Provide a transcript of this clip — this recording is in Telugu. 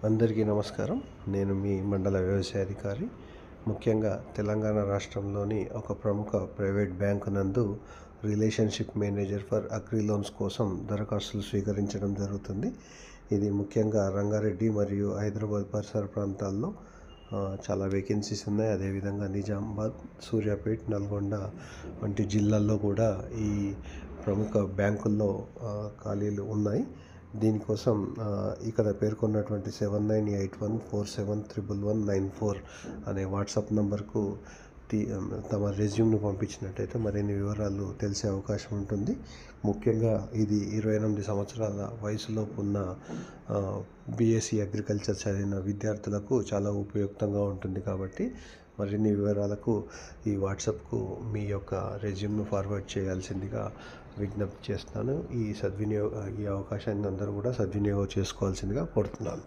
అందరికీ నమస్కారం. నేను మీ మండల వ్యవసాయ అధికారి. ముఖ్యంగా తెలంగాణ రాష్ట్రంలోని ఒక ప్రముఖ ప్రైవేట్ బ్యాంకు నందు relationship manager for agri loans కోసం దరఖాస్తులు స్వీకరించడం జరుగుతుంది. ఇది ముఖ్యంగా రంగారెడ్డి మరియు హైదరాబాద్ పరిసర ప్రాంతాల్లో చాలా వేకెన్సీస్ ఉన్నాయి. అదేవిధంగా నిజామాబాద్, సూర్యాపేట్, నల్గొండ వంటి జిల్లాల్లో కూడా ఈ ప్రముఖ బ్యాంకుల్లో ఖాళీలు ఉన్నాయి. దీనికోసం ఇక్కడ పేర్కొన్నటువంటి 7981471194 అనే వాట్సాప్ నంబర్కు తమ రెజ్యూమ్ను పంపించినట్టయితే మరిన్ని వివరాలు తెలిసే అవకాశం ఉంటుంది. ముఖ్యంగా ఇది 28 సంవత్సరాల వయసులోపు ఉన్న బీఎస్సీ అగ్రికల్చర్ చదివిన విద్యార్థులకు చాలా ఉపయుక్తంగా ఉంటుంది. కాబట్టి మరిన్ని వివరాలకు ఈ వాట్సాప్కు మీ యొక్క రెజ్యూమ్ను ఫార్వర్డ్ చేయాల్సిందిగా విజ్ఞప్తి చేస్తున్నాను. ఈ అవకాశాన్ని అందరూ కూడా సద్వినియోగం చేసుకోవాల్సిందిగా కోరుతున్నాను.